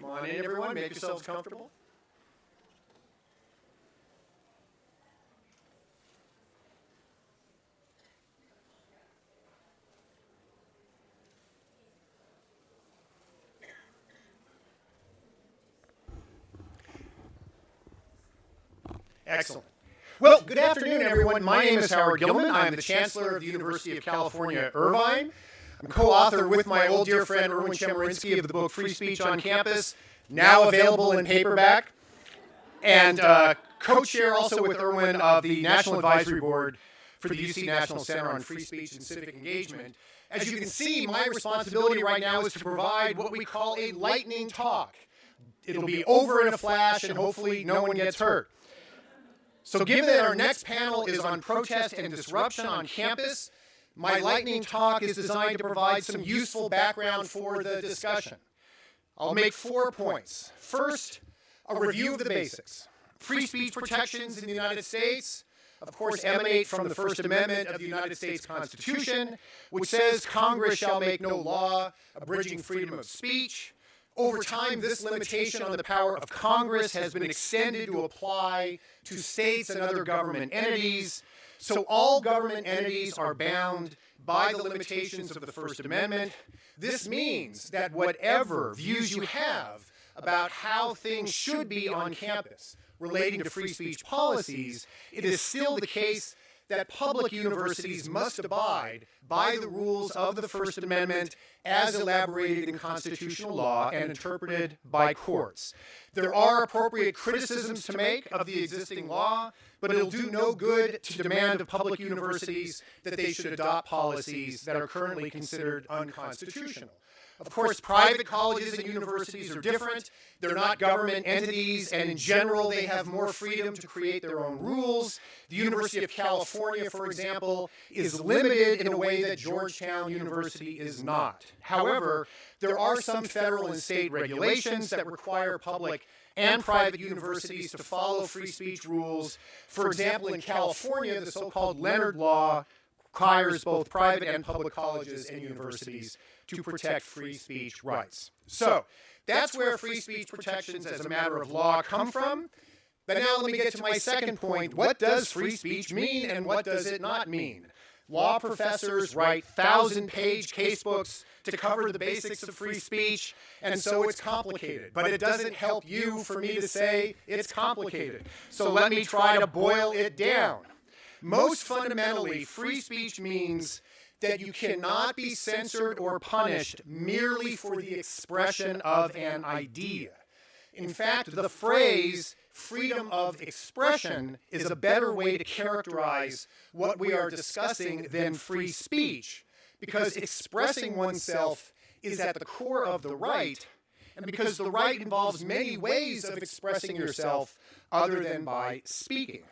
Come on in, everyone. Make yourselves comfortable. Excellent. Well, good afternoon, everyone. My name is Howard Gillman. I'm the Chancellor of the University of California, Irvine. I'm co-author with my old dear friend Erwin Chemerinsky of the book Free Speech on Campus, now available in paperback, and co-chair also with Erwin of the National Advisory Board for the UC National Center on Free Speech and Civic Engagement. As you can see, my responsibility right now is to provide what we call a lightning talk. It'll be over in a flash, and hopefully no one gets hurt. So given that our next panel is on protest and disruption on campus, my lightning talk is designed to provide some useful background for the discussion. I'll make 4 points. First, a review of the basics. Free speech protections in the United States, of course, emanate from the First Amendment of the United States Constitution, which says Congress shall make no law abridging freedom of speech. Over time, this limitation on the power of Congress has been extended to apply to states and other government entities. So all government entities are bound by the limitations of the First Amendment. This means that whatever views you have about how things should be on campus relating to free speech policies, it is still the case that public universities must abide by the rules of the First Amendment as elaborated in constitutional law and interpreted by courts. There are appropriate criticisms to make of the existing law, but it'll do no good to demand of public universities that they should adopt policies that are currently considered unconstitutional. Of course, private colleges and universities are different. They're not government entities, and in general, they have more freedom to create their own rules. The University of California, for example, is limited in a way that Georgetown University is not. However, there are some federal and state regulations that require public and private universities to follow free speech rules. For example, in California, the so-called Leonard Law requires both private and public colleges and universities to protect free speech rights. So that's where free speech protections as a matter of law come from. But now let me get to my second point. What does free speech mean and what does it not mean? Law professors write 1,000-page casebooks to cover the basics of free speech, and so it's complicated. But it doesn't help you for me to say it's complicated. So let me try to boil it down. Most fundamentally, free speech means that you cannot be censored or punished merely for the expression of an idea. In fact, the phrase freedom of expression is a better way to characterize what we are discussing than free speech, because expressing oneself is at the core of the right, and because the right involves many ways of expressing yourself other than by speaking.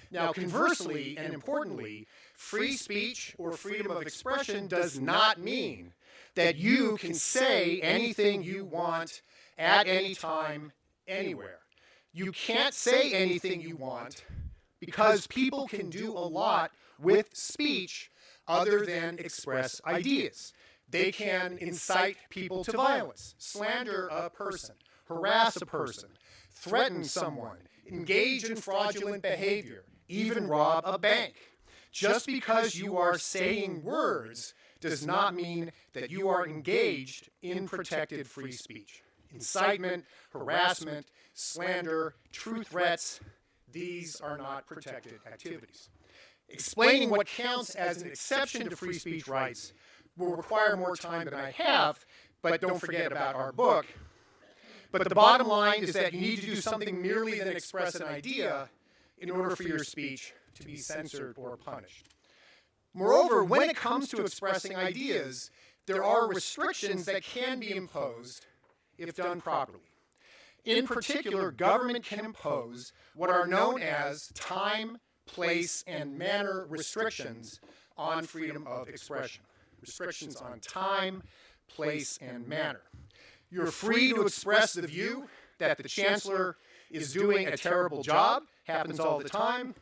Now, conversely, and importantly, free speech or freedom of expression does not mean that you can say anything you want at any time, anywhere. You can't say anything you want because people can do a lot with speech other than express ideas. They can incite people to violence, slander a person, harass a person, threaten someone, engage in fraudulent behavior, even rob a bank. Just because you are saying words does not mean that you are engaged in protected free speech. Incitement, harassment, slander, true threats, these are not protected activities. Explaining what counts as an exception to free speech rights will require more time than I have, but don't forget about our book. But the bottom line is that you need to do something merely than express an idea in order for your speech to be censored or punished. Moreover, when it comes to expressing ideas, there are restrictions that can be imposed if done properly. In particular, government can impose what are known as time, place, and manner restrictions on freedom of expression. Restrictions on time, place, and manner. You're free to express the view that the Chancellor is doing a terrible job, happens all the time,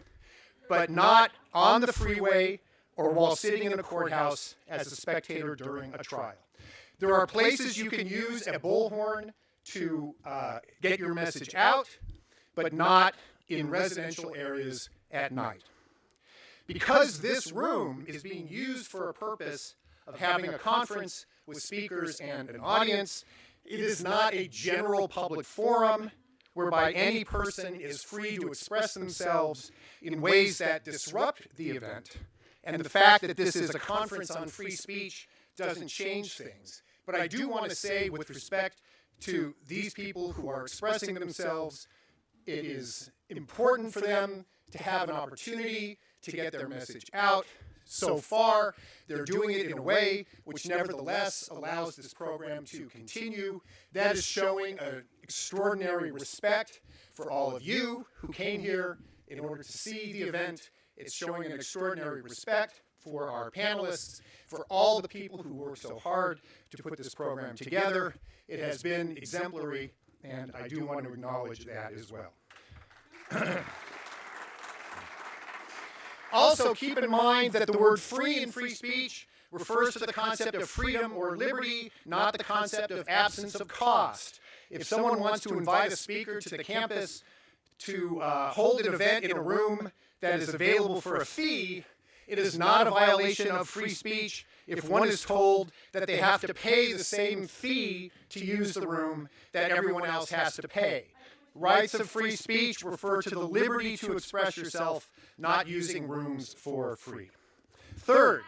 but not on the freeway or while sitting in a courthouse as a spectator during a trial. There are places you can use a bullhorn to get your message out, but not in residential areas at night. Because this room is being used for a purpose of having a conference with speakers and an audience, it is not a general public forum whereby any person is free to express themselves in ways that disrupt the event. And the fact that this is a conference on free speech doesn't change things. But I do want to say, with respect to these people who are expressing themselves, it is important for them to have an opportunity to get their message out. So far, they're doing it in a way which nevertheless allows this program to continue. That is showing an extraordinary respect for all of you who came here in order to see the event. It's showing an extraordinary respect for our panelists, for all the people who worked so hard to put this program together. It has been exemplary, and I do want to acknowledge that as well. Also, keep in mind that the word free in free speech refers to the concept of freedom or liberty, not the concept of absence of cost. If someone wants to invite a speaker to the campus to hold an event in a room that is available for a fee, it is not a violation of free speech if one is told that they have to pay the same fee to use the room that everyone else has to pay. Rights of free speech refer to the liberty to express yourself, not using rooms for free. Third,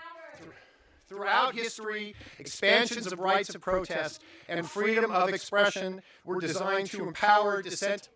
throughout history, expansions of rights of protest and freedom of expression were designed to empower dissent.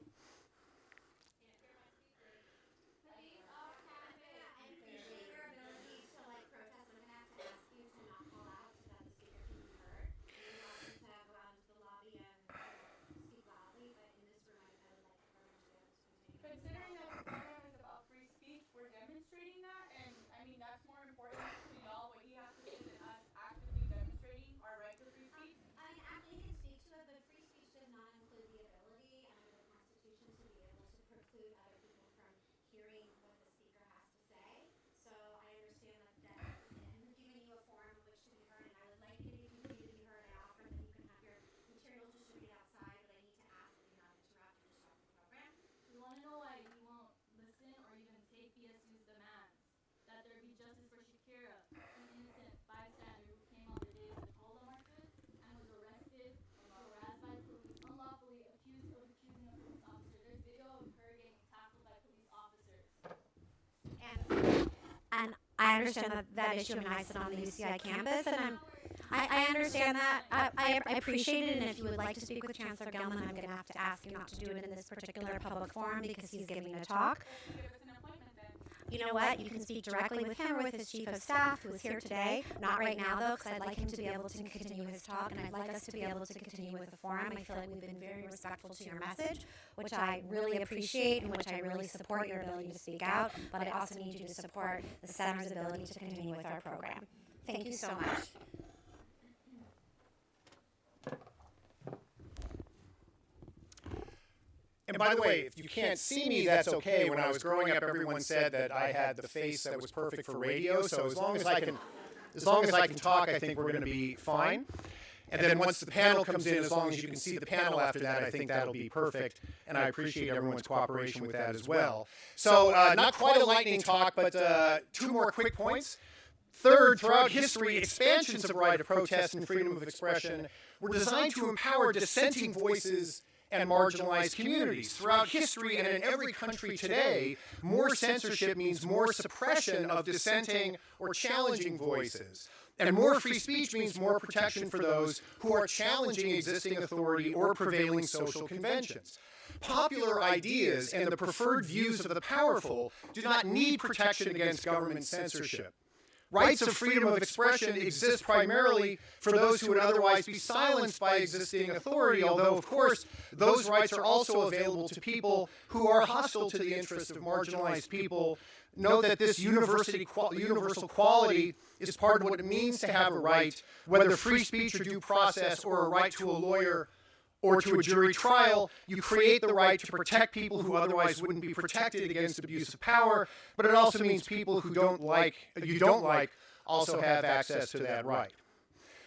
And I understand that issue. I mean, I sit on the UCI campus, and I understand that. I appreciate it, and if you would like to speak with Chancellor Gillman, I'm going to have to ask you not to do it in this particular public forum because he's giving a talk. You know what? You can speak directly with him or with his chief of staff, who is here today. Not right now, though, because I'd like him to be able to continue his talk, and I'd like us to be able to continue with the forum. I feel like we've been very respectful to your message, which I really appreciate and which I really support your ability to speak out, but I also need you to support the center's ability to continue with our program. Thank you so much. And by the way, if you can't see me, that's okay. When I was growing up, everyone said that I had the face that was perfect for radio. So as long as I can talk, I think we're going to be fine. And then once the panel comes in, as long as you can see the panel after that, I think that'll be perfect. And I appreciate everyone's cooperation with that as well. So not quite a lightning talk, but two more quick points. Third, throughout history, expansions of right of protest and freedom of expression were designed to empower dissenting voices and marginalized communities. Throughout history and in every country today, more censorship means more suppression of dissenting or challenging voices. And more free speech means more protection for those who are challenging existing authority or prevailing social conventions. Popular ideas and the preferred views of the powerful do not need protection against government censorship. Rights of freedom of expression exist primarily for those who would otherwise be silenced by existing authority, although, of course, those rights are also available to people who are hostile to the interests of marginalized people. Note that this universal quality is part of what it means to have a right, whether free speech or due process or a right to a lawyer or to a jury trial. You create the right to protect people who otherwise wouldn't be protected against abuse of power, but it also means people who you don't like also have access to that right.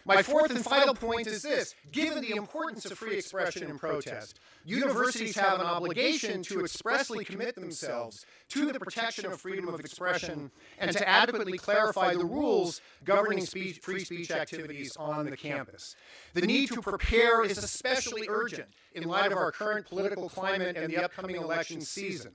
My fourth and final point is this. Given the importance of free expression and protest, universities have an obligation to expressly commit themselves to the protection of freedom of expression and to adequately clarify the rules governing free speech activities on the campus. The need to prepare is especially urgent in light of our current political climate and the upcoming election season.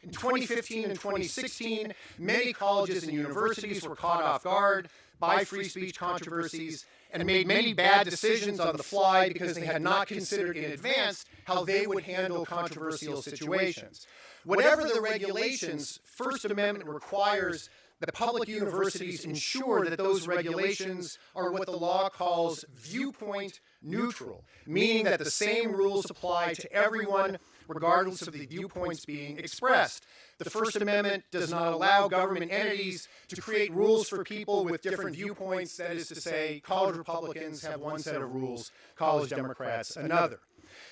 In 2015 and 2016, many colleges and universities were caught off guard by free speech controversies and made many bad decisions on the fly because they had not considered in advance how they would handle controversial situations. Whatever the regulations, First Amendment requires that public universities ensure that those regulations are what the law calls viewpoint neutral, meaning that the same rules apply to everyone regardless of the viewpoints being expressed. The First Amendment does not allow government entities to create rules for people with different viewpoints. That is to say, college Republicans have one set of rules, college Democrats another.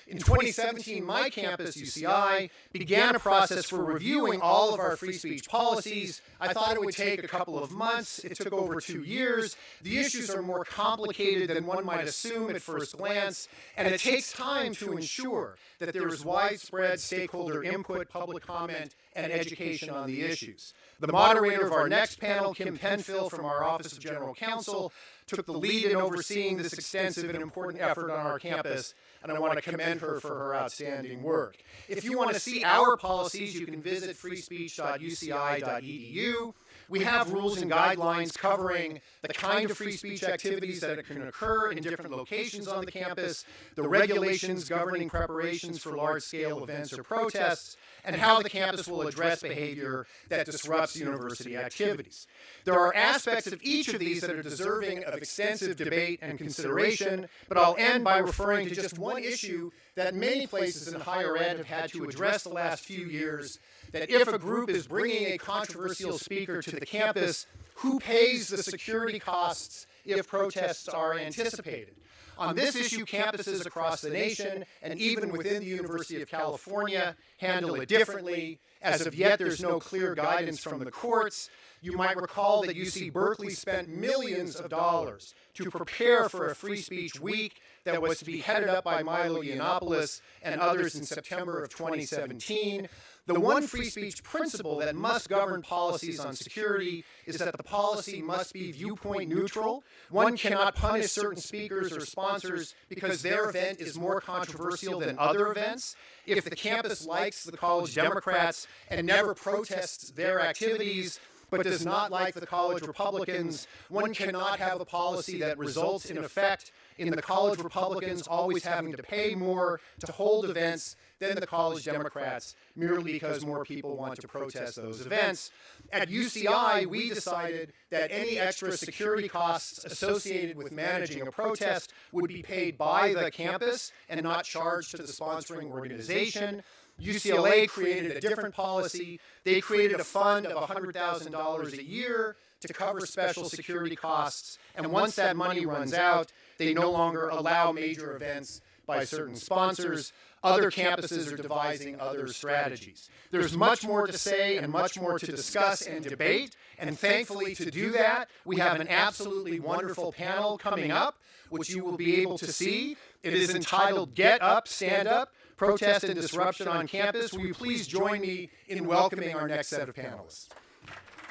In 2017, my campus, UCI, began a process for reviewing all of our free speech policies. I thought it would take a couple of months. It took over 2 years. The issues are more complicated than one might assume at first glance, and it takes time to ensure that there is widespread stakeholder input, public comment, and education on the issues. The moderator of our next panel, Kim Penfield from our Office of General Counsel, took the lead in overseeing this extensive and important effort on our campus, and I want to commend her for her outstanding work. If you want to see our policies, you can visit freespeech.uci.edu. We have rules and guidelines covering the kind of free speech activities that can occur in different locations on the campus, the regulations governing preparations for large-scale events or protests, and how the campus will address behavior that disrupts university activities. There are aspects of each of these that are deserving of extensive debate and consideration, but I'll end by referring to just one issue that many places in higher ed have had to address the last few years, that if a group is bringing a controversial speaker to the campus, who pays the security costs if protests are anticipated? On this issue, campuses across the nation, and even within the University of California, handle it differently. As of yet, there's no clear guidance from the courts. You might recall that UC Berkeley spent millions of dollars to prepare for a free speech week that was to be headed up by Milo Yiannopoulos and others in September of 2017. The one free speech principle that must govern policies on security is that the policy must be viewpoint neutral. One cannot punish certain speakers or sponsors because their event is more controversial than other events. If the campus likes the college Democrats and never protests their activities, but does not like the college Republicans, one cannot have a policy that results in effect in the college Republicans always having to pay more to hold events than the college Democrats, merely because more people want to protest those events. At UCI, we decided that any extra security costs associated with managing a protest would be paid by the campus and not charged to the sponsoring organization. UCLA created a different policy. They created a fund of $100,000 a year to cover special security costs, and once that money runs out, they no longer allow major events by certain sponsors. Other campuses are devising other strategies. There's much more to say and much more to discuss and debate, and thankfully to do that, we have an absolutely wonderful panel coming up, which you will be able to see. It is entitled Get Up, Stand Up, Protest and Disruption on Campus. Will you please join me in welcoming our next set of panelists?